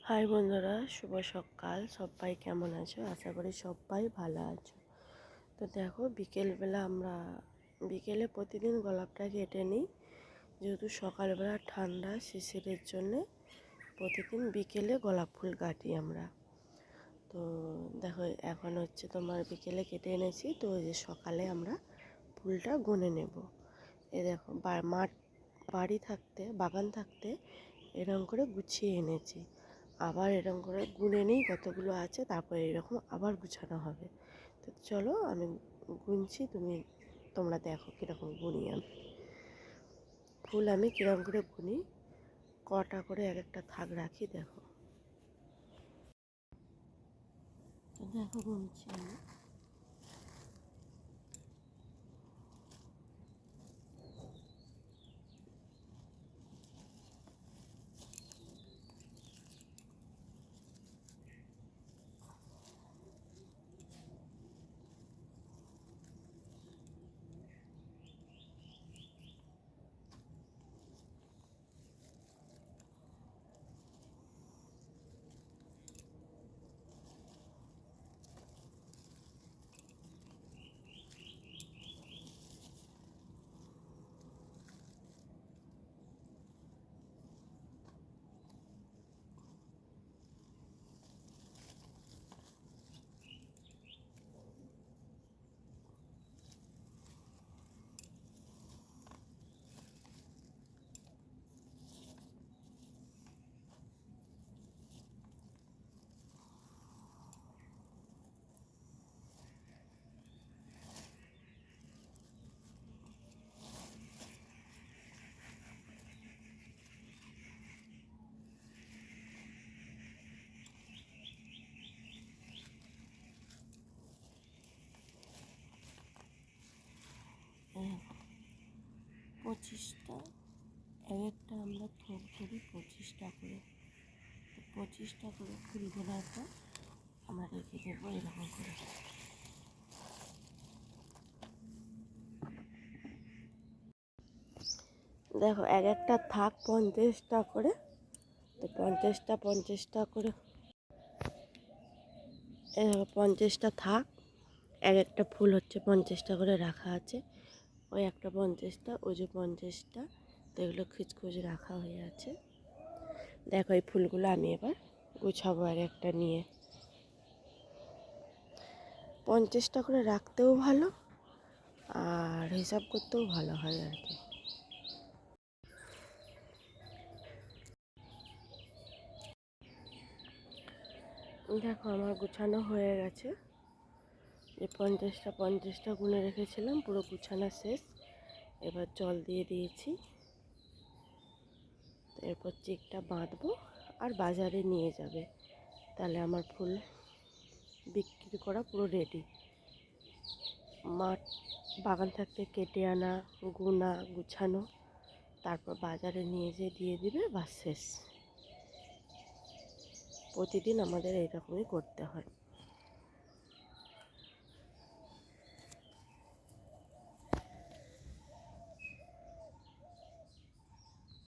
High বন্ধুরা, শুভ সকাল। সবাই কেমন আছো? আশা করি সবাই ভালো আছো। তো দেখো, বিকেলে প্রতিদিন গোলাপটা কেটে নিই, যেহেতু সকালবেলা ঠান্ডা শিশিরের জন্যে প্রতিদিন বিকেলে গোলাপ ফুল কাটি আমরা। তো দেখো, এখন হচ্ছে তোমার বিকেলে কেটে এনেছি, তো ওই যে সকালে আমরা ফুলটা গুনে নেব। এ দেখো, বাগান থাকতে এরকম করে গুছিয়ে এনেছি। আবার এরকম করে গুনে নিই কতগুলো আছে, তারপরে এরকম আবার গুছানো হবে। তো চলো আমি গুনছি, তোমরা দেখো কীরকম গুনি আমি কীরকম করে গুনি, কটা করে এক একটা থাক রাখি। দেখো গুনছি আমি। দেখো 25টা, এক একটা আমরা থোক ধরি 25টা করে। 25টা করে ফুল গোলার পর আমরা রেখে দেবো এরকম করে। দেখো, এক একটা থাক 50টা করে। তো 50টা করে 50টা থাক, এক একটা ফুল হচ্ছে 50টা করে রাখা আছে। ওই একটা 50টা, ওই যে 50টা, তো এগুলো খিচখুচ রাখা হয়ে আছে। দেখো, এই ফুলগুলো আমি এবার গুছাবো আর একটা নিয়ে। 50টা করে রাখতেও ভালো, আর হিসাব করতেও ভালো হয় আর কি। দেখো, আমার গুছানো হয়ে গেছে। যে 50টা গুনে রেখেছিলাম, পুরো গুছানো শেষ। এবার জল দিয়ে দিয়েছি। এরপর চিকটা বাঁধবো আর বাজারে নিয়ে যাবে, তাহলে আমার ফুল বিক্রি করা পুরো রেডি। বাগান থাকতে কেটে আনা, গুছানো, তারপর বাজারে নিয়ে যেয়ে দিয়ে দিবে, বাস শেষ। প্রতিদিন আমাদের এইরকমই করতে হয়।